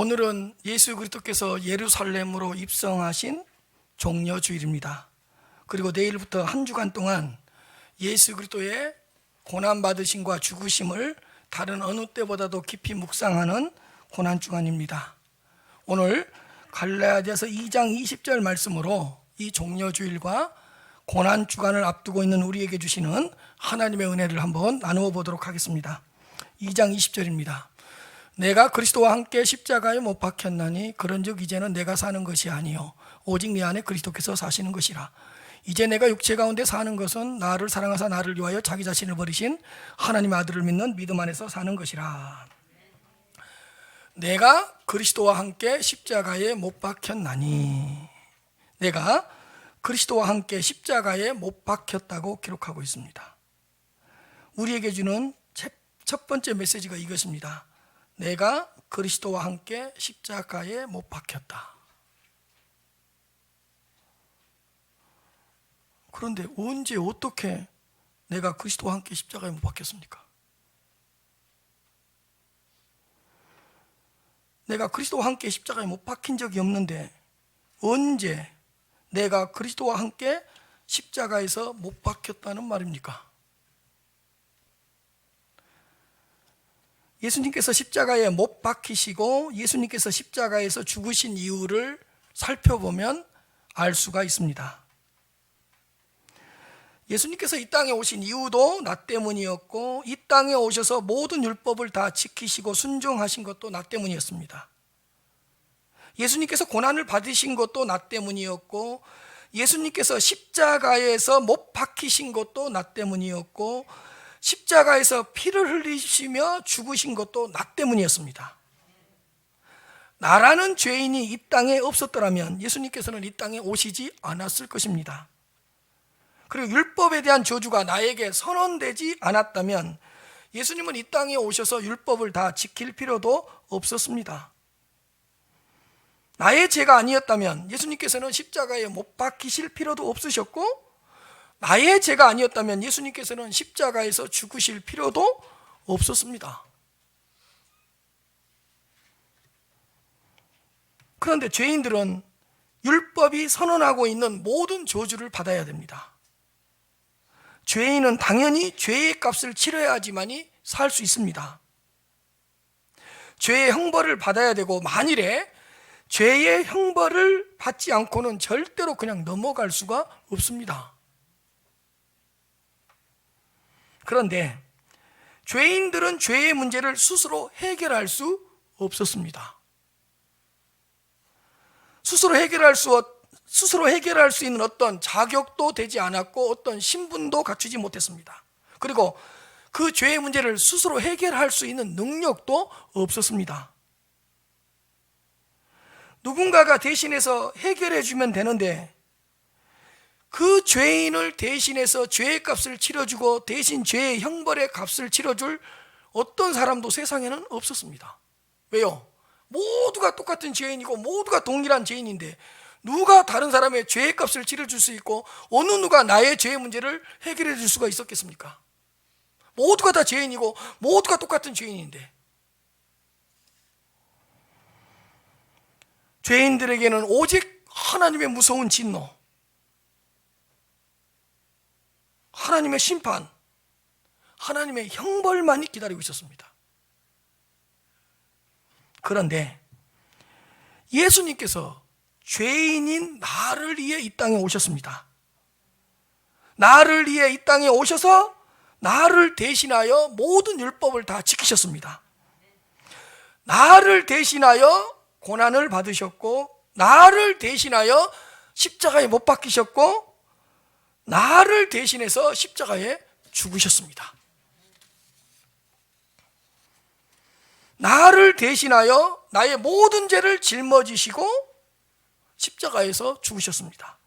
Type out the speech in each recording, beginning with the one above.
오늘은 예수 그리스도께서 예루살렘으로 입성하신 종려주일입니다. 그리고 내일부터 한 주간 동안 예수 그리스도의 고난받으심과 죽으심을 다른 어느 때보다도 깊이 묵상하는 고난주간입니다. 오늘 갈라디아서 2장 20절 말씀으로 이 종려주일과 고난주간을 앞두고 있는 우리에게 주시는 하나님의 은혜를 한번 나누어 보도록 하겠습니다. 2장 20절입니다. 내가 그리스도와 함께 십자가에 못 박혔나니 그런즉 이제는 내가 사는 것이 아니요 오직 내 안에 그리스도께서 사시는 것이라. 이제 내가 육체 가운데 사는 것은 나를 사랑하사 나를 위하여 자기 자신을 버리신 하나님의 아들을 믿는 믿음 안에서 사는 것이라. 내가 그리스도와 함께 십자가에 못 박혔나니, 내가 그리스도와 함께 십자가에 못 박혔다고 기록하고 있습니다. 우리에게 주는 첫 번째 메시지가 이것입니다. 내가 그리스도와 함께 십자가에 못 박혔다. 그런데 언제 어떻게 내가 그리스도와 함께 십자가에 못 박혔습니까? 내가 그리스도와 함께 십자가에 못 박힌 적이 없는데 언제 내가 그리스도와 함께 십자가에서 못 박혔다는 말입니까? 예수님께서 십자가에 못 박히시고 예수님께서 십자가에서 죽으신 이유를 살펴보면 알 수가 있습니다. 예수님께서 이 땅에 오신 이유도 나 때문이었고 이 땅에 오셔서 모든 율법을 다 지키시고 순종하신 것도 나 때문이었습니다. 예수님께서 고난을 받으신 것도 나 때문이었고 예수님께서 십자가에서 못 박히신 것도 나 때문이었고 십자가에서 피를 흘리시며 죽으신 것도 나 때문이었습니다. 나라는 죄인이 이 땅에 없었더라면 예수님께서는 이 땅에 오시지 않았을 것입니다. 그리고 율법에 대한 저주가 나에게 선언되지 않았다면 예수님은 이 땅에 오셔서 율법을 다 지킬 필요도 없었습니다. 나의 죄가 아니었다면 예수님께서는 십자가에 못 박히실 필요도 없으셨고 나의 죄가 아니었다면 예수님께서는 십자가에서 죽으실 필요도 없었습니다. 그런데 죄인들은 율법이 선언하고 있는 모든 저주를 받아야 됩니다. 죄인은 당연히 죄의 값을 치러야 하지만이 살 수 있습니다. 죄의 형벌을 받아야 되고 만일에 죄의 형벌을 받지 않고는 절대로 그냥 넘어갈 수가 없습니다. 그런데 죄인들은 죄의 문제를 스스로 해결할 수 없었습니다. 스스로 해결할 수 있는 어떤 자격도 되지 않았고 어떤 신분도 갖추지 못했습니다. 그리고 그 죄의 문제를 스스로 해결할 수 있는 능력도 없었습니다. 누군가가 대신해서 해결해 주면 되는데 그 죄인을 대신해서 죄의 값을 치러주고 대신 죄의 형벌의 값을 치러줄 어떤 사람도 세상에는 없었습니다. 왜요? 모두가 똑같은 죄인이고 모두가 동일한 죄인인데 누가 다른 사람의 죄의 값을 치러줄 수 있고 어느 누가 나의 죄의 문제를 해결해 줄 수가 있었겠습니까? 모두가 다 죄인이고 모두가 똑같은 죄인인데 죄인들에게는 오직 하나님의 무서운 진노, 하나님의 심판, 하나님의 형벌만이 기다리고 있었습니다. 그런데 예수님께서 죄인인 나를 위해 이 땅에 오셨습니다. 나를 위해 이 땅에 오셔서 나를 대신하여 모든 율법을 다 지키셨습니다. 나를 대신하여 고난을 받으셨고 나를 대신하여 십자가에 못 박히셨고 나를 대신해서 십자가에 죽으셨습니다. 나를 대신하여 나의 모든 죄를 짊어지시고 십자가에서 죽으셨습니다.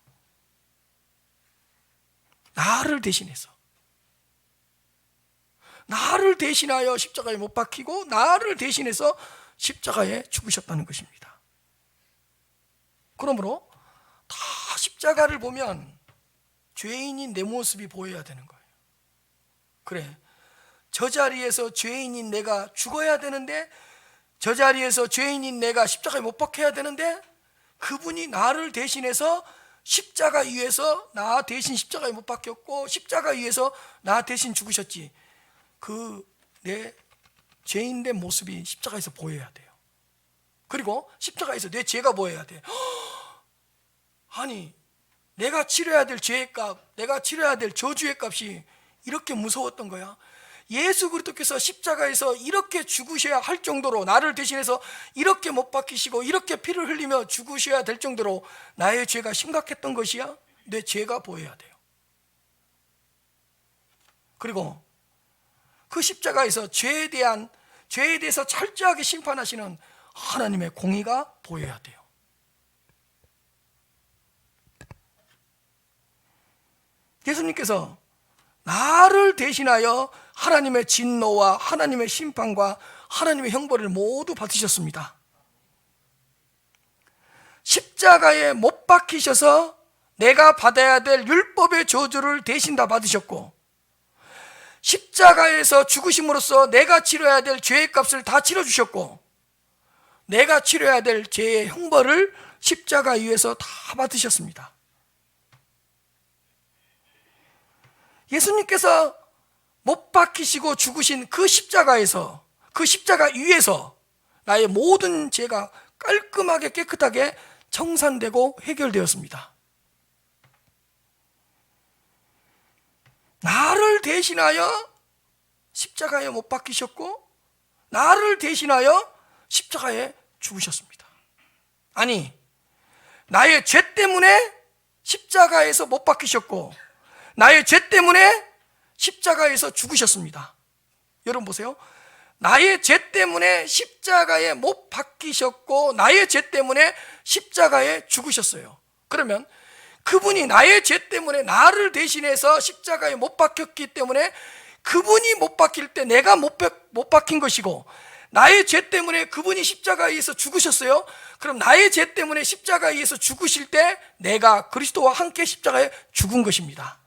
나를 대신해서. 나를 대신하여 십자가에 못 박히고 나를 대신해서 십자가에 죽으셨다는 것입니다. 그러므로 다 십자가를 보면 죄인인 내 모습이 보여야 되는 거예요. 그래, 저 자리에서 죄인인 내가 죽어야 되는데 저 자리에서 죄인인 내가 십자가에 못 박혀야 되는데 그분이 나를 대신해서 십자가 위에서 나 대신 십자가에 못 박혔고 십자가 위에서 나 대신 죽으셨지. 그 내 죄인된 모습이 십자가에서 보여야 돼요. 그리고 십자가에서 내 죄가 보여야 돼. 아니, 내가 치러야 될 죄의 값, 내가 치러야 될 저주의 값이 이렇게 무서웠던 거야. 예수 그리스도께서 십자가에서 이렇게 죽으셔야 할 정도로, 나를 대신해서 이렇게 못 박히시고 이렇게 피를 흘리며 죽으셔야 될 정도로 나의 죄가 심각했던 것이야. 내 죄가 보여야 돼요. 그리고 그 십자가에서 죄에 대해서 철저하게 심판하시는 하나님의 공의가 보여야 돼요. 예수님께서 나를 대신하여 하나님의 진노와 하나님의 심판과 하나님의 형벌을 모두 받으셨습니다. 십자가에 못 박히셔서 내가 받아야 될 율법의 저주를 대신 다 받으셨고, 십자가에서 죽으심으로써 내가 치러야 될 죄의 값을 다 치러주셨고, 내가 치러야 될 죄의 형벌을 십자가 위에서 다 받으셨습니다. 예수님께서 못 박히시고 죽으신 그 십자가에서, 그 십자가 위에서 나의 모든 죄가 깔끔하게 깨끗하게 청산되고 해결되었습니다. 나를 대신하여 십자가에 못 박히셨고 나를 대신하여 십자가에 죽으셨습니다. 아니, 나의 죄 때문에 십자가에서 못 박히셨고 나의 죄 때문에 십자가에서 죽으셨습니다. 여러분 보세요. 나의 죄 때문에 십자가에 못 박히셨고 나의 죄 때문에 십자가에 죽으셨어요. 그러면 그분이 나의 죄 때문에 나를 대신해서 십자가에 못 박혔기 때문에 그분이 못 박힐 때 내가 못 박힌 것이고, 나의 죄 때문에 그분이 십자가에서 죽으셨어요. 그럼 나의 죄 때문에 십자가에서 죽으실 때 내가 그리스도와 함께 십자가에 죽은 것입니다.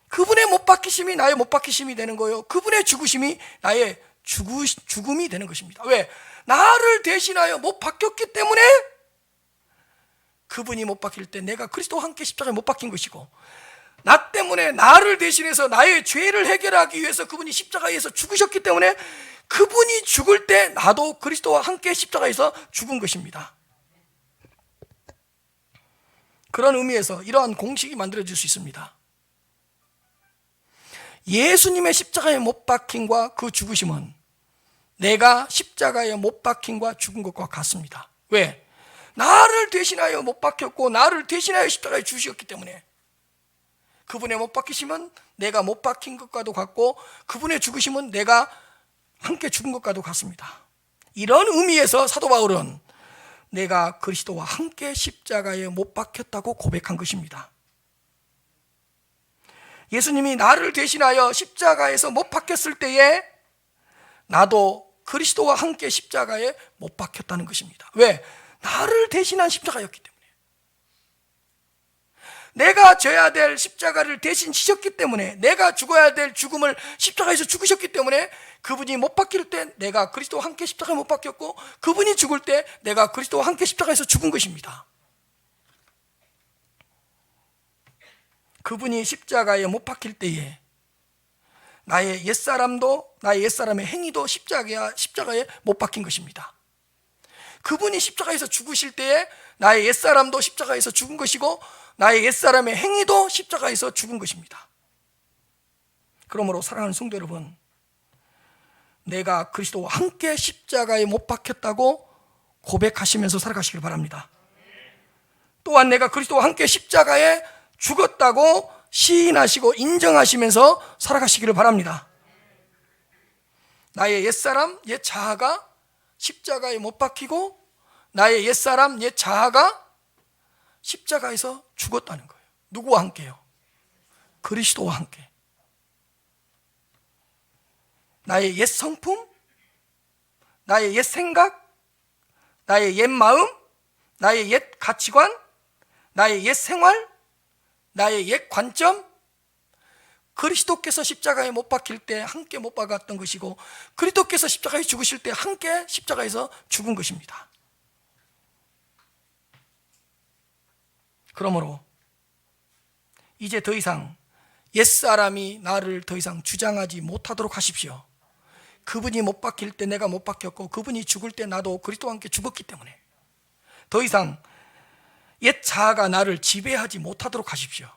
그분의 못 박히심이 나의 못 박히심이 되는 거예요. 그분의 죽으심이 나의 죽음이 되는 것입니다. 왜? 나를 대신하여 못 박혔기 때문에 그분이 못 박힐 때 내가 그리스도와 함께 십자가에 못 박힌 것이고, 나 때문에 나를 대신해서 나의 죄를 해결하기 위해서 그분이 십자가에서 죽으셨기 때문에 그분이 죽을 때 나도 그리스도와 함께 십자가에서 죽은 것입니다. 그런 의미에서 이러한 공식이 만들어질 수 있습니다. 예수님의 십자가에 못 박힘과 그 죽으심은 내가 십자가에 못 박힘과 죽은 것과 같습니다. 왜? 나를 대신하여 못 박혔고 나를 대신하여 십자가에 죽으셨기 때문에 그분의 못 박히심은 내가 못 박힌 것과도 같고 그분의 죽으심은 내가 함께 죽은 것과도 같습니다. 이런 의미에서 사도 바울은 내가 그리스도와 함께 십자가에 못 박혔다고 고백한 것입니다. 예수님이 나를 대신하여 십자가에서 못 박혔을 때에 나도 그리스도와 함께 십자가에 못 박혔다는 것입니다. 왜? 나를 대신한 십자가였기 때문에. 내가 져야 될 십자가를 대신 지셨기 때문에, 내가 죽어야 될 죽음을 십자가에서 죽으셨기 때문에 그분이 못 박힐 때 내가 그리스도와 함께 십자가에 못 박혔고, 그분이 죽을 때 내가 그리스도와 함께 십자가에서 죽은 것입니다. 그분이 십자가에 못 박힐 때에 나의 옛사람도, 나의 옛사람의 행위도 십자가에 못 박힌 것입니다. 그분이 십자가에서 죽으실 때에 나의 옛사람도 십자가에서 죽은 것이고 나의 옛사람의 행위도 십자가에서 죽은 것입니다. 그러므로 사랑하는 성도 여러분, 내가 그리스도와 함께 십자가에 못 박혔다고 고백하시면서 살아가시길 바랍니다. 또한 내가 그리스도와 함께 십자가에 죽었다고 시인하시고 인정하시면서 살아가시기를 바랍니다. 나의 옛사람, 옛 자아가 십자가에 못 박히고 나의 옛사람, 옛 자아가 십자가에서 죽었다는 거예요. 누구와 함께요? 그리스도와 함께. 나의 옛 성품, 나의 옛 생각, 나의 옛 마음, 나의 옛 가치관, 나의 옛 생활, 나의 옛 관점, 그리스도께서 십자가에 못 박힐 때 함께 못 박았던 것이고, 그리스도께서 십자가에 죽으실 때 함께 십자가에서 죽은 것입니다. 그러므로 이제 더 이상 옛사람이 나를 더 이상 주장하지 못하도록 하십시오. 그분이 못 박힐 때 내가 못 박혔고, 그분이 죽을 때 나도 그리스도와 함께 죽었기 때문에 더 이상 옛 자아가 나를 지배하지 못하도록 하십시오.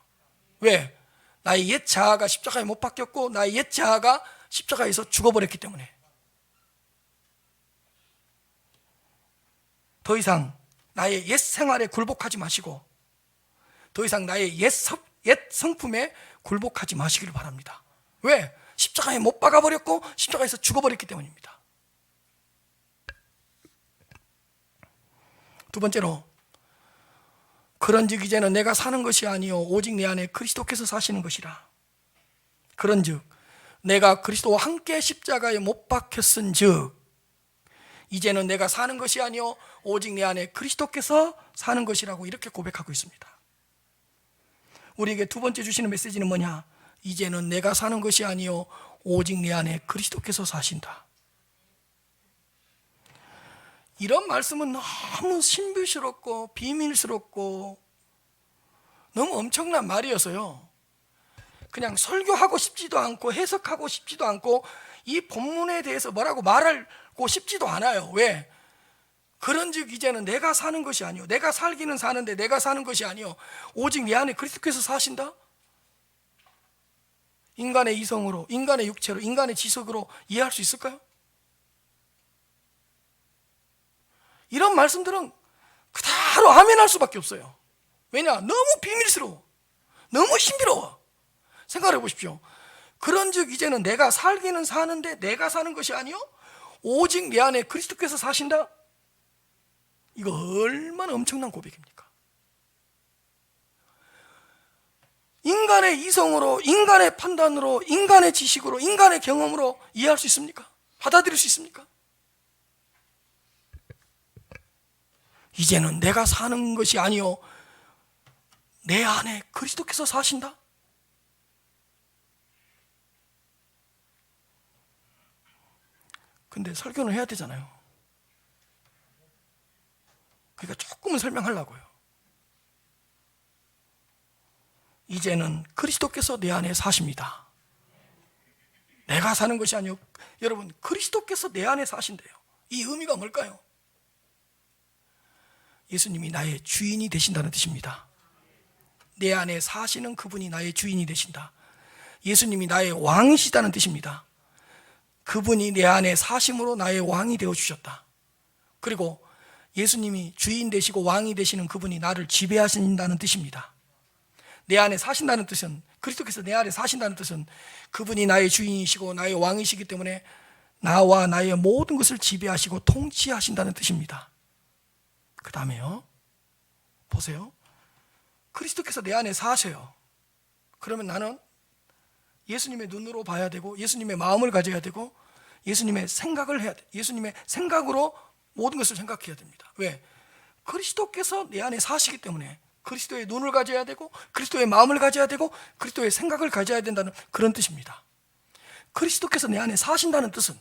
왜? 나의 옛 자아가 십자가에 못 박혔고, 나의 옛 자아가 십자가에서 죽어버렸기 때문에 더 이상 나의 옛 생활에 굴복하지 마시고, 더 이상 나의 옛 성품에 굴복하지 마시기를 바랍니다. 왜? 십자가에 못 박아버렸고 십자가에서 죽어버렸기 때문입니다. 두 번째로, 그런즉 이제는 내가 사는 것이 아니요 오직 내 안에 그리스도께서 사시는 것이라. 그런즉 내가 그리스도와 함께 십자가에 못 박혔은즉 이제는 내가 사는 것이 아니요 오직 내 안에 그리스도께서 사는 것이라고 이렇게 고백하고 있습니다. 우리에게 두 번째 주시는 메시지는 뭐냐? 이제는 내가 사는 것이 아니요 오직 내 안에 그리스도께서 사신다. 이런 말씀은 너무 신비스럽고 비밀스럽고 너무 엄청난 말이어서요, 그냥 설교하고 싶지도 않고 해석하고 싶지도 않고 이 본문에 대해서 뭐라고 말하고 싶지도 않아요. 왜? 그런즉 이제는 내가 사는 것이 아니요, 내가 살기는 사는데 내가 사는 것이 아니요 오직 내 안에 그리스도께서 사신다? 인간의 이성으로, 인간의 육체로, 인간의 지식으로 이해할 수 있을까요? 이런 말씀들은 그대로 아멘할 수밖에 없어요. 왜냐? 너무 비밀스러워, 너무 신비로워. 생각해 보십시오. 그런즉 이제는 내가 살기는 사는데 내가 사는 것이 아니요 오직 내 안에 그리스도께서 사신다? 이거 얼마나 엄청난 고백입니까? 인간의 이성으로, 인간의 판단으로, 인간의 지식으로, 인간의 경험으로 이해할 수 있습니까? 받아들일 수 있습니까? 이제는 내가 사는 것이 아니요 내 안에 그리스도께서 사신다? 근데 설교는 해야 되잖아요. 그러니까 조금은 설명하려고요. 이제는 그리스도께서 내 안에 사십니다. 내가 사는 것이 아니요, 여러분, 그리스도께서 내 안에 사신대요. 이 의미가 뭘까요? 예수님이 나의 주인이 되신다는 뜻입니다. 내 안에 사시는 그분이 나의 주인이 되신다. 예수님이 나의 왕이시다는 뜻입니다. 그분이 내 안에 사심으로 나의 왕이 되어주셨다. 그리고 예수님이 주인 되시고 왕이 되시는 그분이 나를 지배하신다는 뜻입니다. 내 안에 사신다는 뜻은, 그리스도께서 내 안에 사신다는 뜻은 그분이 나의 주인이시고 나의 왕이시기 때문에 나와 나의 모든 것을 지배하시고 통치하신다는 뜻입니다. 그 다음에요, 보세요. 그리스도께서 내 안에 사셔요. 그러면 나는 예수님의 눈으로 봐야 되고, 예수님의 마음을 가져야 되고, 예수님의 생각을 해야 돼. 예수님의 생각으로 모든 것을 생각해야 됩니다. 왜? 그리스도께서 내 안에 사시기 때문에 그리스도의 눈을 가져야 되고, 그리스도의 마음을 가져야 되고, 그리스도의 생각을 가져야 된다는 그런 뜻입니다. 그리스도께서 내 안에 사신다는 뜻은,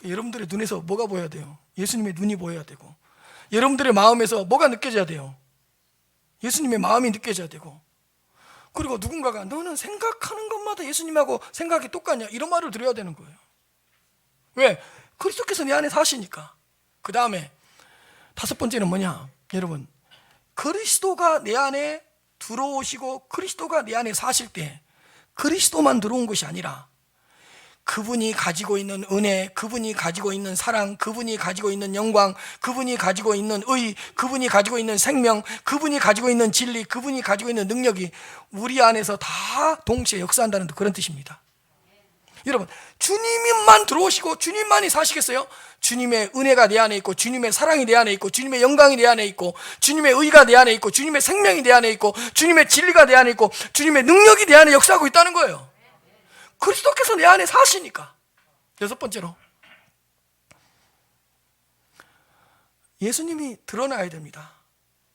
여러분들의 눈에서 뭐가 보여야 돼요? 예수님의 눈이 보여야 되고, 여러분들의 마음에서 뭐가 느껴져야 돼요? 예수님의 마음이 느껴져야 되고, 그리고 누군가가 너는 생각하는 것마다 예수님하고 생각이 똑같냐, 이런 말을 들어야 되는 거예요. 왜? 그리스도께서 내 안에 사시니까. 그 다음에 다섯 번째는 뭐냐? 여러분, 그리스도가 내 안에 들어오시고 그리스도가 내 안에 사실 때 그리스도만 들어온 것이 아니라 그분이 가지고 있는 은혜, 그분이 가지고 있는 사랑, 그분이 가지고 있는 영광, 그분이 가지고 있는 의, 그분이 가지고 있는 생명, 그분이 가지고 있는 진리, 그분이 가지고 있는 능력이 우리 안에서 다 동시에 역사한다는 그런 뜻입니다. 여러분, 주님만 들어오시고 주님만이 사시겠어요? 주님의 은혜가 내 안에 있고, 주님의 사랑이 내 안에 있고, 주님의 영광이 내 안에 있고, 주님의 의가 내 안에 있고, 주님의 생명이 내 안에 있고, 주님의 진리가 내 안에 있고, 주님의 능력이 내 안에 역사하고 있다는 거예요. 그리스도께서 내 안에 사시니까. 여섯 번째로, 예수님이 드러나야 됩니다.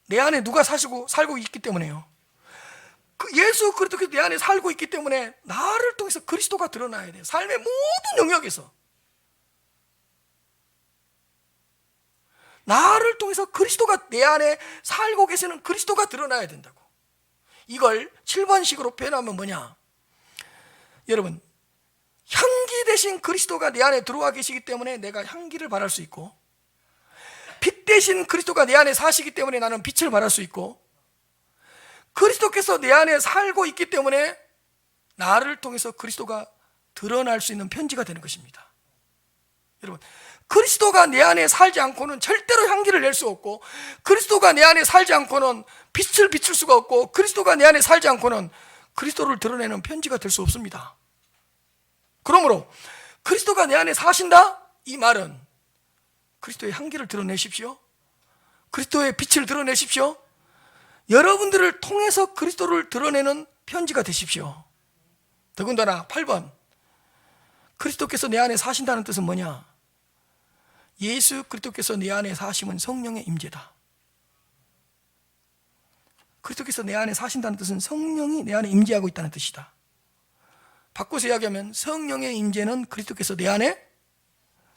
내 안에 누가 살고 있기 때문에요. 예수 그리스도께서 내 안에 살고 있기 때문에 나를 통해서 그리스도가 드러나야 돼요. 삶의 모든 영역에서 나를 통해서 그리스도가 내 안에 살고 계시는 그리스도가 드러나야 된다고. 이걸 7번식으로 표현하면 뭐냐? 여러분, 향기 대신 그리스도가 내 안에 들어와 계시기 때문에 내가 향기를 발할 수 있고, 빛 대신 그리스도가 내 안에 사시기 때문에 나는 빛을 발할 수 있고, 그리스도께서 내 안에 살고 있기 때문에 나를 통해서 그리스도가 드러날 수 있는 편지가 되는 것입니다. 여러분, 그리스도가 내 안에 살지 않고는 절대로 향기를 낼 수 없고, 그리스도가 내 안에 살지 않고는 빛을 비출 수가 없고, 그리스도가 내 안에 살지 않고는 그리스도를 드러내는 편지가 될 수 없습니다. 그러므로 그리스도가 내 안에 사신다? 이 말은 그리스도의 향기를 드러내십시오. 그리스도의 빛을 드러내십시오. 여러분들을 통해서 그리스도를 드러내는 편지가 되십시오. 더군다나 8번, 그리스도께서 내 안에 사신다는 뜻은 뭐냐? 예수 그리스도께서 내 안에 사심은 성령의 임재다. 그리스도께서 내 안에 사신다는 뜻은 성령이 내 안에 임재하고 있다는 뜻이다. 바꿔서 이야기하면 성령의 임재는 그리스도께서 내 안에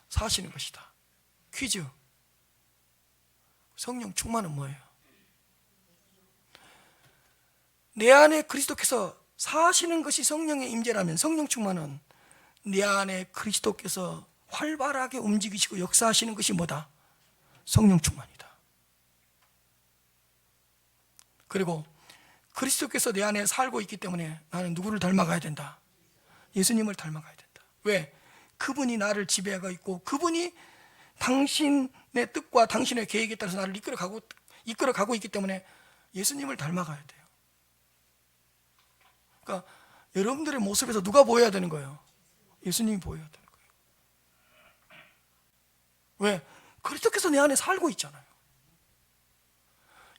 사시는 것이다. 퀴즈. 성령 충만은 뭐예요? 내 안에 그리스도께서 사시는 것이 성령의 임재라면 성령 충만은 내 안에 그리스도께서 활발하게 움직이시고 역사하시는 것이 뭐다? 성령 충만이다. 그리고 그리스도께서 내 안에 살고 있기 때문에 나는 누구를 닮아가야 된다? 예수님을 닮아가야 된다. 왜? 그분이 나를 지배하고 있고 그분이 당신의 뜻과 당신의 계획에 따라서 나를 이끌어가고 있기 때문에 예수님을 닮아가야 돼요. 그러니까 여러분들의 모습에서 누가 보여야 되는 거예요? 예수님이 보여야 되는 거예요. 왜? 그리스도께서 내 안에 살고 있잖아요.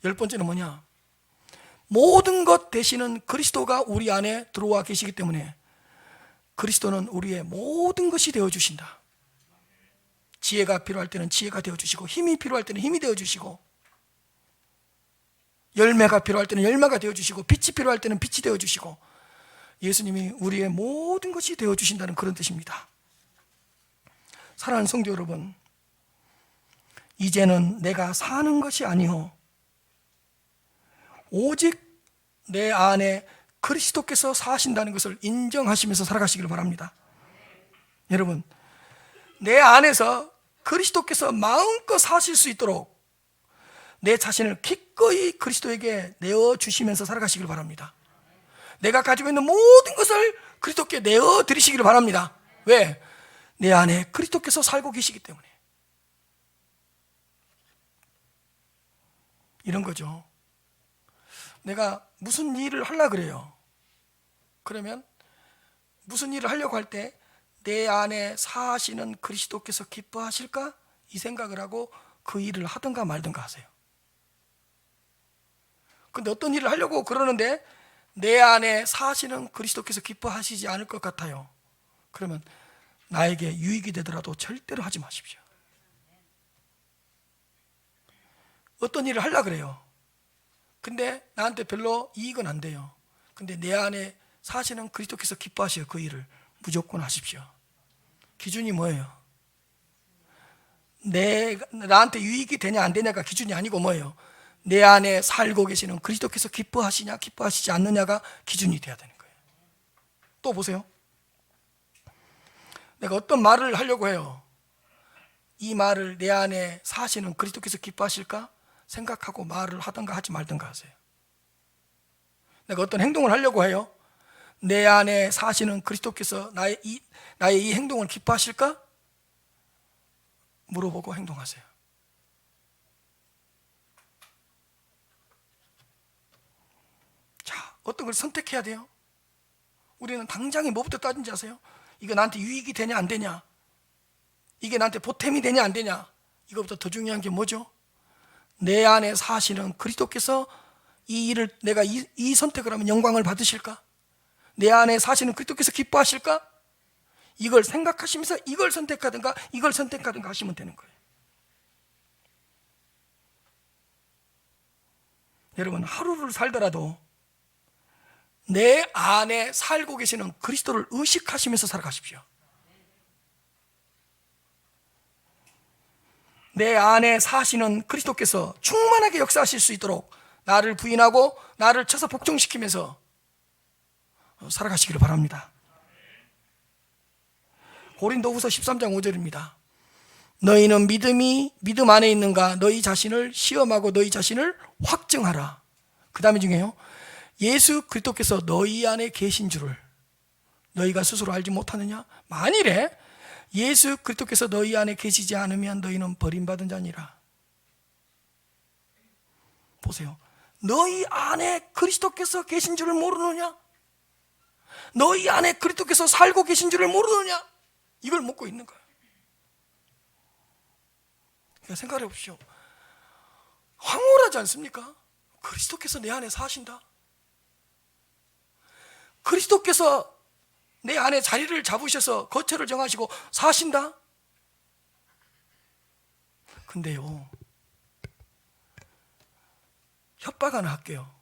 10번째는 뭐냐? 모든 것 되시는 그리스도가 우리 안에 들어와 계시기 때문에 그리스도는 우리의 모든 것이 되어주신다. 지혜가 필요할 때는 지혜가 되어주시고, 힘이 필요할 때는 힘이 되어주시고, 열매가 필요할 때는 열매가 되어주시고, 빛이 필요할 때는 빛이 되어주시고, 예수님이 우리의 모든 것이 되어주신다는 그런 뜻입니다. 사랑하는 성도 여러분, 이제는 내가 사는 것이 아니요 오직 내 안에 그리스도께서 사신다는 것을 인정하시면서 살아가시기를 바랍니다. 여러분, 내 안에서 그리스도께서 마음껏 사실 수 있도록 내 자신을 기꺼이 그리스도에게 내어주시면서 살아가시기를 바랍니다. 내가 가지고 있는 모든 것을 그리스도께 내어드리시기를 바랍니다. 왜? 내 안에 그리스도께서 살고 계시기 때문에. 이런 거죠. 내가 무슨 일을 하려고 그래요. 그러면 무슨 일을 하려고 할 때 내 안에 사시는 그리스도께서 기뻐하실까? 이 생각을 하고 그 일을 하든가 말든가 하세요. 근데 어떤 일을 하려고 그러는데 내 안에 사시는 그리스도께서 기뻐하시지 않을 것 같아요. 그러면 나에게 유익이 되더라도 절대로 하지 마십시오. 어떤 일을 하려고 그래요. 근데 나한테 별로 이익은 안 돼요. 근데 내 안에 사시는 그리스도께서 기뻐하셔요. 그 일을 무조건 하십시오. 기준이 뭐예요? 나한테 유익이 되냐 안 되냐가 기준이 아니고 뭐예요? 내 안에 살고 계시는 그리스도께서 기뻐하시냐 기뻐하시지 않느냐가 기준이 돼야 되는 거예요. 또 보세요. 내가 어떤 말을 하려고 해요. 이 말을 내 안에 사시는 그리스도께서 기뻐하실까? 생각하고 말을 하든가 하지 말든가 하세요. 내가 어떤 행동을 하려고 해요. 내 안에 사시는 그리스도께서 나의 이 행동을 기뻐하실까? 물어보고 행동하세요. 자, 어떤 걸 선택해야 돼요. 우리는 당장에 뭐부터 따진지 아세요? 이거 나한테 유익이 되냐 안 되냐, 이게 나한테 보탬이 되냐 안 되냐, 이거보다 더 중요한 게 뭐죠? 내 안에 사시는 그리스도께서 이 일을 내가 이 선택을 하면 영광을 받으실까? 내 안에 사시는 그리스도께서 기뻐하실까? 이걸 생각하시면서 이걸 선택하든가 이걸 선택하든가 하시면 되는 거예요. 여러분, 하루를 살더라도 내 안에 살고 계시는 그리스도를 의식하시면서 살아가십시오. 내 안에 사시는 그리스도께서 충만하게 역사하실 수 있도록 나를 부인하고 나를 쳐서 복종시키면서 살아가시기를 바랍니다. 고린도후서 13장 5절입니다. 너희는 믿음 안에 있는가? 너희 자신을 시험하고 너희 자신을 확증하라. 그 다음에 중에요, 예수 그리스도께서 너희 안에 계신 줄을 너희가 스스로 알지 못하느냐? 만일에 예수 그리스도께서 너희 안에 계시지 않으면 너희는 버림받은 자니라. 보세요. 너희 안에 그리스도께서 계신 줄을 모르느냐? 너희 안에 그리스도께서 살고 계신 줄을 모르느냐? 이걸 묻고 있는 거예요. 그러니까 생각해 보십시오. 황홀하지 않습니까? 그리스도께서 내 안에 사신다. 그리스도께서 내 안에 자리를 잡으셔서 거처를 정하시고 사신다. 근데요, 협박 하나 할게요.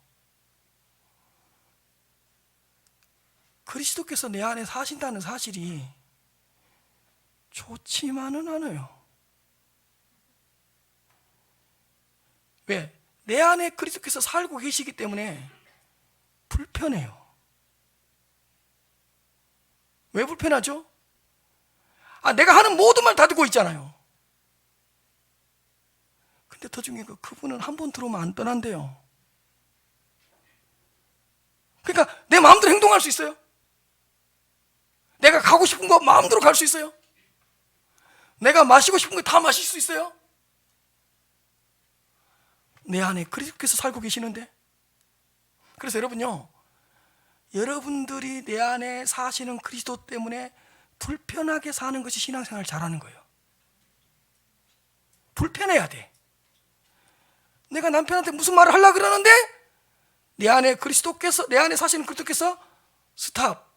그리스도께서 내 안에 사신다는 사실이 좋지만은 않아요. 왜? 내 안에 그리스도께서 살고 계시기 때문에 불편해요. 왜 불편하죠? 내가 하는 모든 말 다 듣고 있잖아요. 근데 더 중요한 건 그분은 한 번 들어오면 안 떠난대요. 그러니까 내 마음대로 행동할 수 있어요. 내가 가고 싶은 거 마음대로 갈 수 있어요. 내가 마시고 싶은 거 다 마실 수 있어요. 내 안에 그리스도께서 살고 계시는데. 그래서 여러분요, 여러분들이 내 안에 사시는 그리스도 때문에 불편하게 사는 것이 신앙생활 잘하는 거예요. 불편해야 돼. 내가 남편한테 무슨 말을 하려고 그러는데 내 안에 그리스도께서, 내 안에 사시는 그리스도께서 스탑.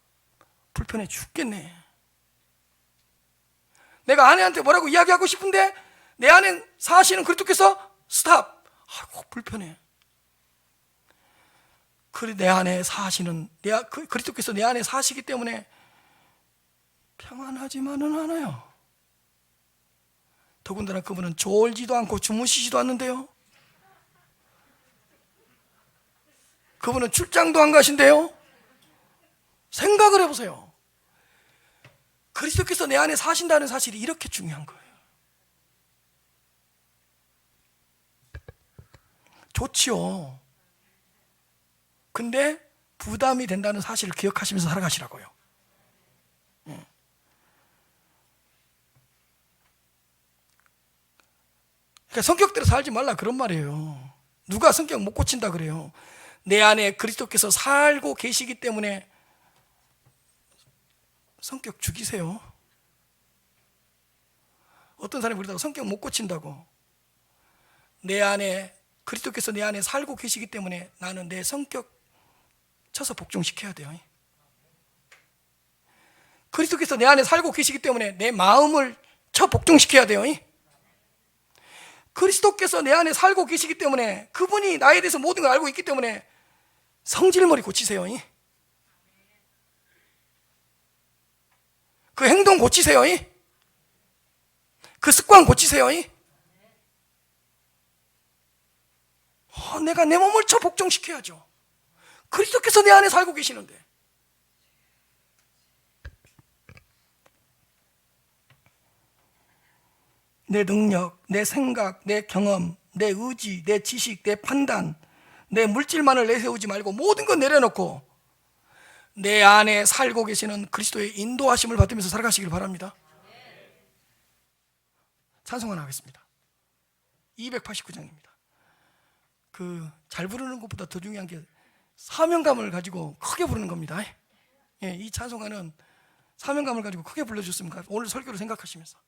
불편해 죽겠네. 내가 아내한테 뭐라고 이야기하고 싶은데 내 안에 사시는 그리스도께서 스탑. 아이고 불편해. 내 안에 사시는 그리스도께서 내 안에 사시기 때문에 평안하지만은 않아요. 더군다나 그분은 졸지도 않고 주무시지도 않는데요. 그분은 출장도 안 가신대요. 생각을 해보세요. 그리스도께서 내 안에 사신다는 사실이 이렇게 중요한 거예요. 좋지요. 근데 부담이 된다는 사실을 기억하시면서 살아가시라고요. 그러니까 성격대로 살지 말라 그런 말이에요. 누가 성격 못 고친다 그래요. 내 안에 그리스도께서 살고 계시기 때문에 성격 죽이세요. 어떤 사람이 그러다가 성격 못 고친다고. 내 안에 그리스도께서 내 안에 살고 계시기 때문에 나는 내 성격 쳐서 복종시켜야 돼요. 그리스도께서 내 안에 살고 계시기 때문에 내 마음을 쳐 복종시켜야 돼요. 그리스도께서 내 안에 살고 계시기 때문에 그분이 나에 대해서 모든 걸 알고 있기 때문에 성질머리 고치세요. 그 행동 고치세요. 그 습관 고치세요. 내가 내 몸을 쳐 복종시켜야죠. 그리스도께서 내 안에 살고 계시는데. 내 능력, 내 생각, 내 경험, 내 의지, 내 지식, 내 판단, 내 물질만을 내세우지 말고 모든 건 내려놓고 내 안에 살고 계시는 그리스도의 인도하심을 받으면서 살아가시길 바랍니다. 찬송 하나 하겠습니다. 289장입니다. 잘 부르는 것보다 더 중요한 게 사명감을 가지고 크게 부르는 겁니다. 이 찬송가는 사명감을 가지고 크게 불러주셨습니다. 오늘 설교를 생각하시면서.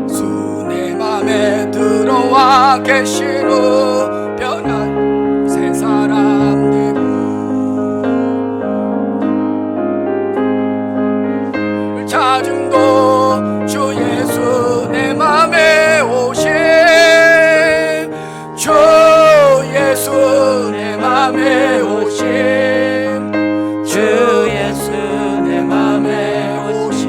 주 내 맘에 들어와 계시는 변한 새 사람 되고 찾은 곳 주 예수 내 맘에 오시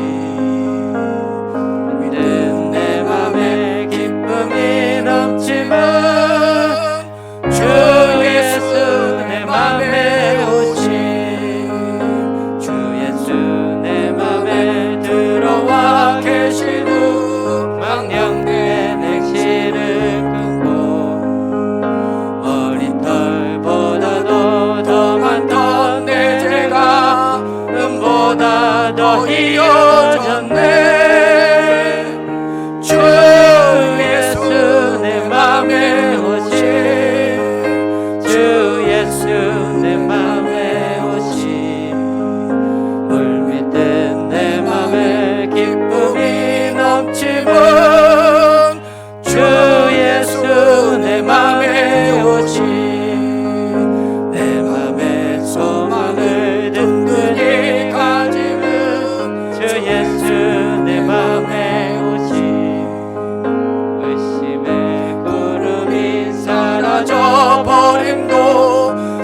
믿음 내 맘에 기쁨이 넘치면 주 예수 내 맘에 오시 주 예수 내 맘에 들어와 계시는 망령된 행실을 끊고 머리털보다도 더 많던 내 죄가 은보다 더 희어졌네 주 예수 내 맘에 오시 주 예수 내 맘에 오시 물밀든 내 맘에 기쁨이 넘치면 주 예수 내 맘에 오시 내 맘에 소망을 든든히 가지는 주 예수 내 맘에 오시 의심의 구름이 사라져 버림도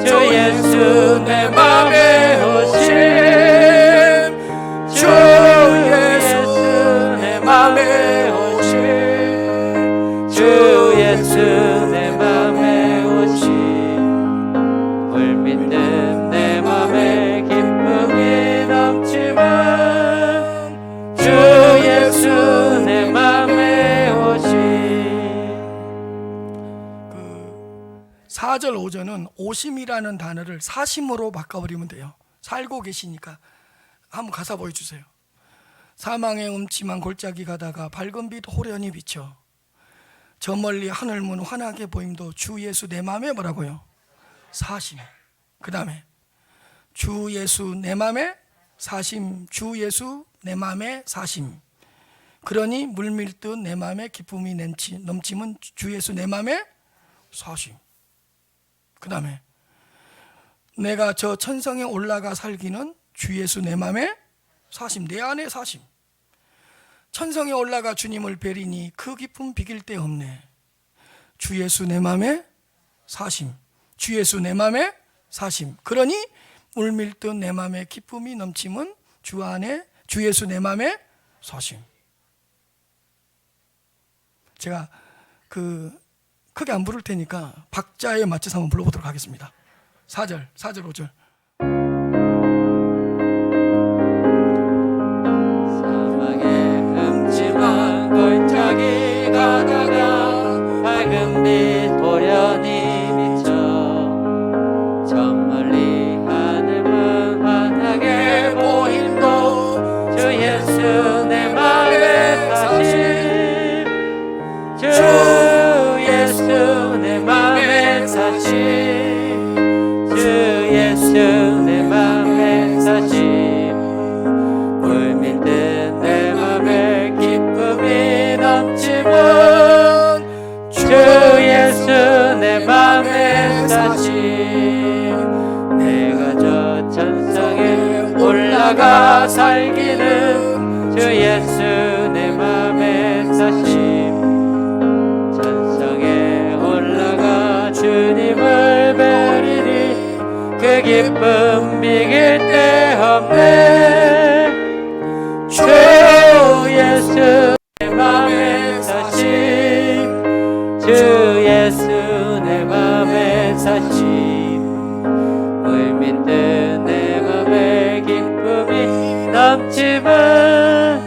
주 예수 내 맘에 오시 주 예수 내 맘에 오시 주 예수 내 맘에 오시 물밀든 내 맘에 기쁨이 넘치면 주 예수 내 맘에 오시 4절 5절은 오심이라는 단어를 사심으로 바꿔버리면 돼요. 살고 계시니까. 한번 가사 보여주세요. 사망의 음침한 골짜기 가다가 밝은 빛 호련히 비쳐 저 멀리 하늘문 환하게 보임도 주 예수 내 맘에 뭐라고요? 사심. 그 다음에 주 예수 내 맘에 사심. 주 예수 내 맘에 사심. 그러니 물밀듯 내 맘에 기쁨이 넘치면 주 예수 내 맘에 사심. 그 다음에 내가 저 천성에 올라가 살기는 주 예수 내 맘에 사심. 내 안에 사심. 천성에 올라가 주님을 뵈리니 그 기쁨 비길 데 없네. 주 예수 내 맘에 사심. 주 예수 내 맘에 사심. 그러니 물밀듯 내 맘에 기쁨이 넘치면 주 안에 주 예수 내 맘에 사심. 제가 크게 안 부를 테니까 박자에 맞춰서 한번 불러보도록 하겠습니다. 4절 5절. 사막의 음침한 골짜기 가다가 밝은 빛 호련히 비쳐 저 멀리 하늘문 환하게 보임도 주 예수 내 맘에 사심 주 예수 내 맘에 사심 주 예수 내 맘에 사심 물밀든 내 맘에 기쁨이 넘치면 주 예수 내 맘에 사심 내가 저 천성에 올라가 살기는 주 예수 내 맘에 사심 천성에 올라가 주님을 뵈리니 그 기쁨 비길 데 없네 주 예수 내 맘에 사심 주 예수 내 맘에 사심 물밀든 내 맘에 기쁨이 넘치면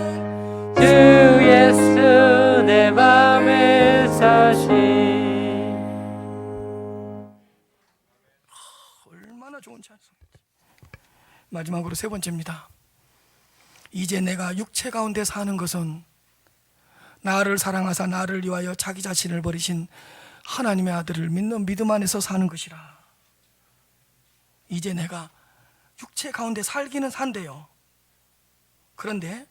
주 예수 내 맘에 사심 얼마나 좋은 찬송인지. 마지막으로 세 번째입니다. 이제 내가 육체 가운데 사는 것은 나를 사랑하사 나를 위하여 자기 자신을 버리신 하나님의 아들을 믿는 믿음 안에서 사는 것이라. 이제 내가 육체 가운데 살기는 산대요. 그런데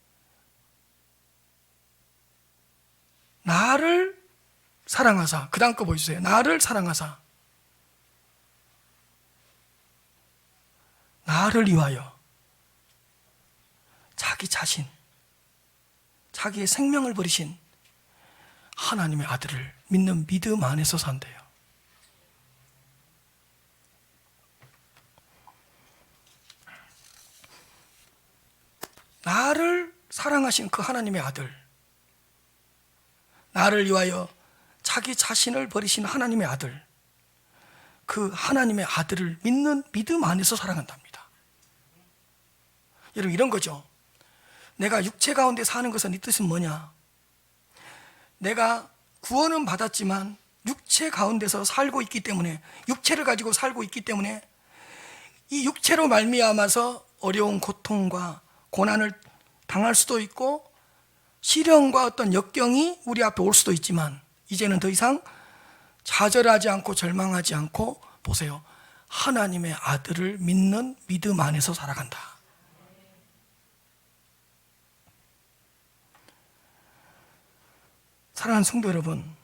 나를 사랑하사, 그 다음 거 보여주세요. 나를 사랑하사 나를 위하여 자기 자신, 자기의 생명을 버리신 하나님의 아들을 믿는 믿음 안에서 산대요. 나를 사랑하신 그 하나님의 아들, 나를 위하여 자기 자신을 버리신 하나님의 아들, 그 하나님의 아들을 믿는 믿음 안에서 살아간답니다. 여러분, 이런 거죠. 내가 육체 가운데 사는 것은 이 뜻은 뭐냐? 내가 구원은 받았지만 육체 가운데서 살고 있기 때문에, 육체를 가지고 살고 있기 때문에 이 육체로 말미암아서 어려운 고통과 고난을 당할 수도 있고 시련과 어떤 역경이 우리 앞에 올 수도 있지만, 이제는 더 이상 좌절하지 않고 절망하지 않고, 보세요, 하나님의 아들을 믿는 믿음 안에서 살아간다. 사랑하는 성도 여러분,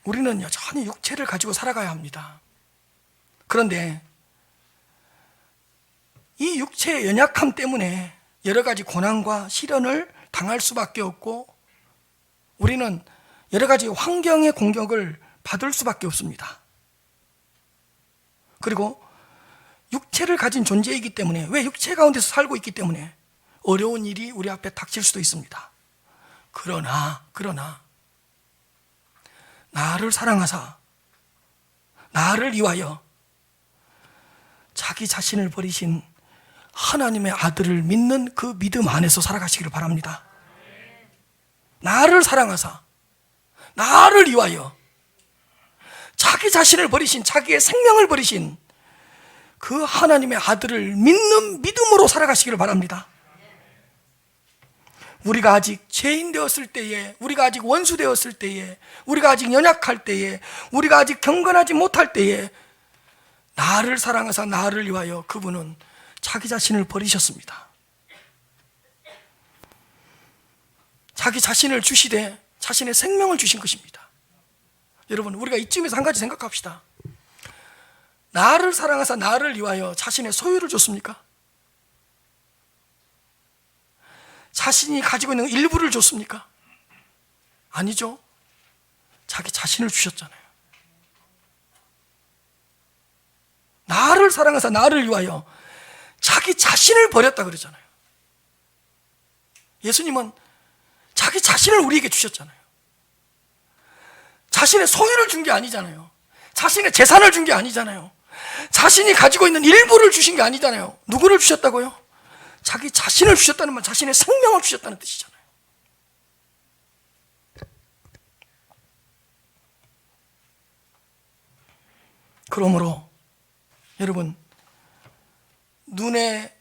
우리는 여전히 육체를 가지고 살아가야 합니다. 그런데 이 육체의 연약함 때문에 여러 가지 고난과 시련을 당할 수밖에 없고, 우리는 여러 가지 환경의 공격을 받을 수밖에 없습니다. 그리고 육체를 가진 존재이기 때문에, 왜 육체 가운데서 살고 있기 때문에 어려운 일이 우리 앞에 닥칠 수도 있습니다. 그러나 나를 사랑하사 나를 위하여 자기 자신을 버리신 하나님의 아들을 믿는 그 믿음 안에서 살아가시기를 바랍니다. 나를 사랑하사 나를 위하여 자기 자신을 버리신, 자기의 생명을 버리신 그 하나님의 아들을 믿는 믿음으로 살아가시기를 바랍니다. 우리가 아직 죄인 되었을 때에, 우리가 아직 원수 되었을 때에, 우리가 아직 연약할 때에, 우리가 아직 경건하지 못할 때에 나를 사랑하사 나를 위하여 그분은 자기 자신을 버리셨습니다. 자기 자신을 주시되 자신의 생명을 주신 것입니다. 여러분, 우리가 이쯤에서 한 가지 생각합시다. 나를 사랑하사 나를 위하여 자신의 소유를 줬습니까? 자신이 가지고 있는 일부를 줬습니까? 아니죠. 자기 자신을 주셨잖아요. 나를 사랑하사 나를 위하여 자기 자신을 버렸다 그러잖아요. 예수님은 자기 자신을 우리에게 주셨잖아요. 자신의 소유를 준 게 아니잖아요. 자신의 재산을 준 게 아니잖아요. 자신이 가지고 있는 일부를 주신 게 아니잖아요. 누구를 주셨다고요? 자기 자신을 주셨다는 말, 자신의 생명을 주셨다는 뜻이잖아요. 그러므로 여러분, 눈에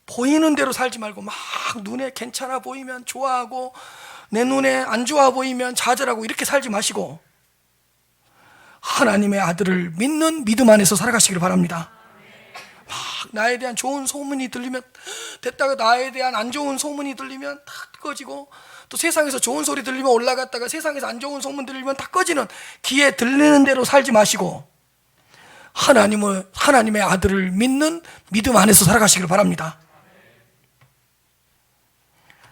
보이는 대로 살지 말고 막 눈에 괜찮아 보이면 좋아하고 내 눈에 안 좋아 보이면 좌절하고 이렇게 살지 마시고 하나님의 아들을 믿는 믿음 안에서 살아가시길 바랍니다. 막 나에 대한 좋은 소문이 들리면 됐다가 나에 대한 안 좋은 소문이 들리면 다 꺼지고, 또 세상에서 좋은 소리 들리면 올라갔다가 세상에서 안 좋은 소문 들리면 다 꺼지는, 귀에 들리는 대로 살지 마시고 하나님의 아들을 믿는 믿음 안에서 살아가시길 바랍니다.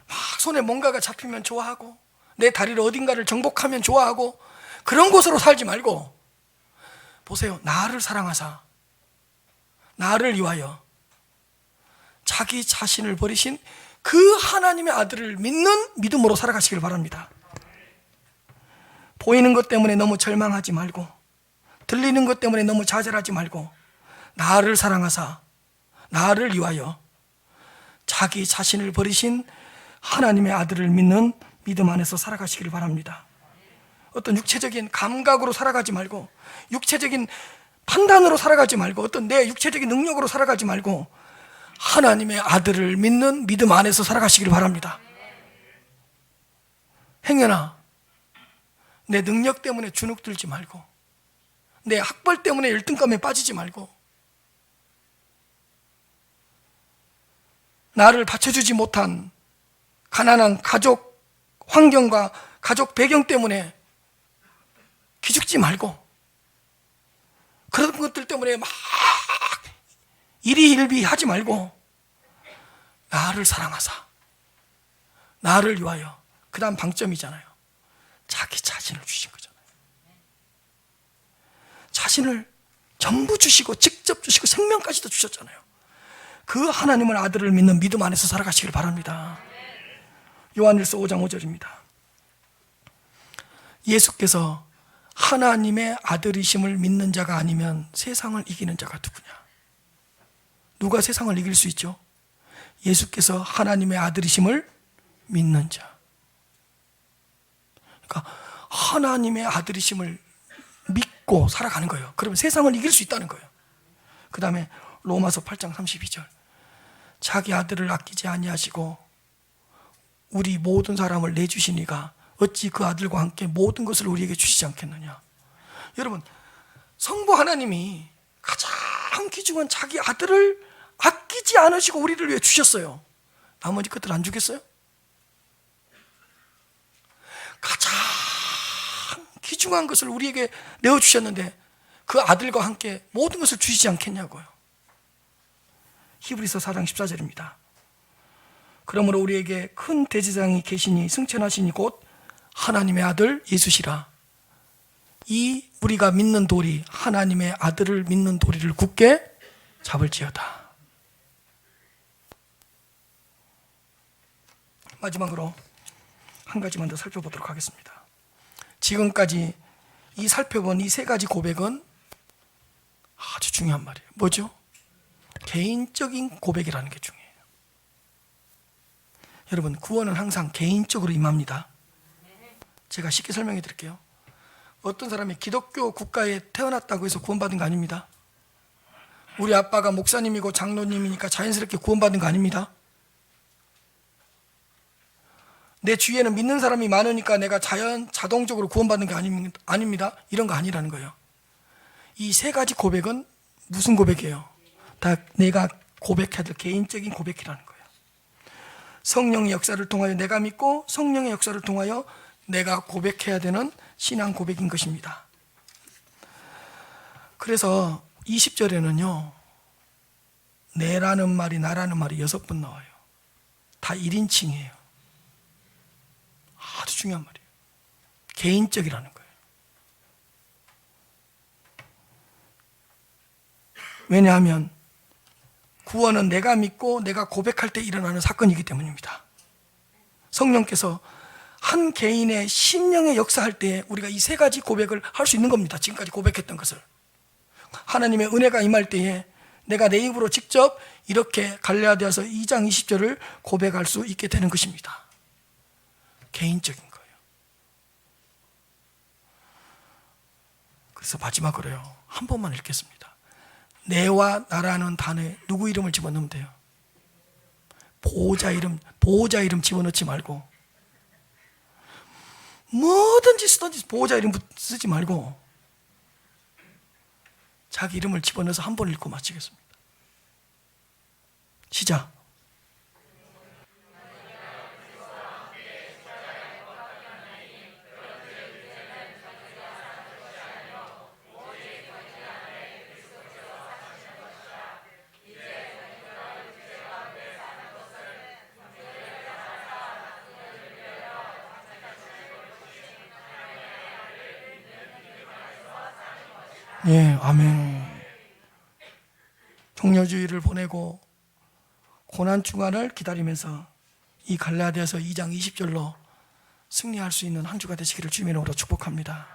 막 손에 뭔가가 잡히면 좋아하고 내 다리를 어딘가를 정복하면 좋아하고 그런 곳으로 살지 말고, 보세요, 나를 사랑하사 나를 위하여 자기 자신을 버리신 그 하나님의 아들을 믿는 믿음으로 살아가시길 바랍니다. 보이는 것 때문에 너무 절망하지 말고, 들리는 것 때문에 너무 좌절하지 말고, 나를 사랑하사 나를 위하여 자기 자신을 버리신 하나님의 아들을 믿는 믿음 안에서 살아가시길 바랍니다. 어떤 육체적인 감각으로 살아가지 말고, 육체적인 판단으로 살아가지 말고, 어떤 내 육체적인 능력으로 살아가지 말고 하나님의 아들을 믿는 믿음 안에서 살아가시길 바랍니다. 행여나 내 능력 때문에 주눅들지 말고, 내 학벌 때문에 열등감에 빠지지 말고, 나를 받쳐주지 못한 가난한 가족 환경과 가족 배경 때문에 기죽지 말고, 그런 것들 때문에 막 일희일비 하지 말고 나를 사랑하사 나를 위하여, 그 다음 방점이잖아요. 자기 자신을 주신 거잖아요. 자신을 전부 주시고 직접 주시고 생명까지도 주셨잖아요. 그 하나님의 아들을 믿는 믿음 안에서 살아가시길 바랍니다. 요한일서 5장 5절입니다. 예수께서 하나님의 아들이심을 믿는 자가 아니면 세상을 이기는 자가 누구냐? 누가 세상을 이길 수 있죠? 예수께서 하나님의 아들이심을 믿는 자. 그러니까 하나님의 아들이심을 믿고 살아가는 거예요. 그러면 세상을 이길 수 있다는 거예요. 그 다음에 로마서 8장 32절. 자기 아들을 아끼지 아니하시고 우리 모든 사람을 내주시니가 어찌 그 아들과 함께 모든 것을 우리에게 주시지 않겠느냐. 여러분, 성부 하나님이 가장 귀중한 자기 아들을 아끼지 않으시고 우리를 위해 주셨어요. 나머지 것들 안 주겠어요? 가장 귀중한 것을 우리에게 내어주셨는데 그 아들과 함께 모든 것을 주시지 않겠냐고요. 히브리서 4장 14절입니다. 그러므로 우리에게 큰 대제사장이 계시니 승천하시니 곧 하나님의 아들 예수시라. 이 우리가 믿는 도리, 하나님의 아들을 믿는 도리를 굳게 잡을지어다. 마지막으로 한 가지만 더 살펴보도록 하겠습니다. 지금까지 이 살펴본 이 세 가지 고백은 아주 중요한 말이에요. 뭐죠? 개인적인 고백이라는 게 중요해요. 여러분, 구원은 항상 개인적으로 임합니다. 제가 쉽게 설명해 드릴게요. 어떤 사람이 기독교 국가에 태어났다고 해서 구원받은 거 아닙니다. 우리 아빠가 목사님이고 장로님이니까 자연스럽게 구원받은 거 아닙니다. 내 주위에는 믿는 사람이 많으니까 내가 자동적으로 구원받는 게 아닙니다. 이런 거 아니라는 거예요. 이 세 가지 고백은 무슨 고백이에요? 다 내가 고백해야 될 개인적인 고백이라는 거예요. 성령의 역사를 통하여 내가 믿고 성령의 역사를 통하여 내가 고백해야 되는 신앙 고백인 것입니다. 그래서 20절에는요, 내라는 말이 나라는 말이 6번 나와요. 다 1인칭이에요. 아주 중요한 말이에요. 개인적이라는 거예요. 왜냐하면 구원은 내가 믿고 내가 고백할 때 일어나는 사건이기 때문입니다. 성령께서 한 개인의 심령의 역사할 때 우리가 이 세 가지 고백을 할 수 있는 겁니다. 지금까지 고백했던 것을. 하나님의 은혜가 임할 때에 내가 내 입으로 직접 이렇게 갈라디아서 2장 20절을 고백할 수 있게 되는 것입니다. 개인적인 거예요. 그래서 마지막으로요, 한 번만 읽겠습니다. 내와 나라는 단어에 누구 이름을 집어넣으면 돼요? 보호자 이름 집어넣지 말고, 뭐든지 쓰든지 보호자 이름 쓰지 말고 자기 이름을 집어넣어서 한 번 읽고 마치겠습니다. 시작. 예, 아멘. 종려주의를 보내고 고난 주간을 기다리면서 이 갈라디아서 2장 20절로 승리할 수 있는 한 주가 되시기를 주님의 이름으로 축복합니다.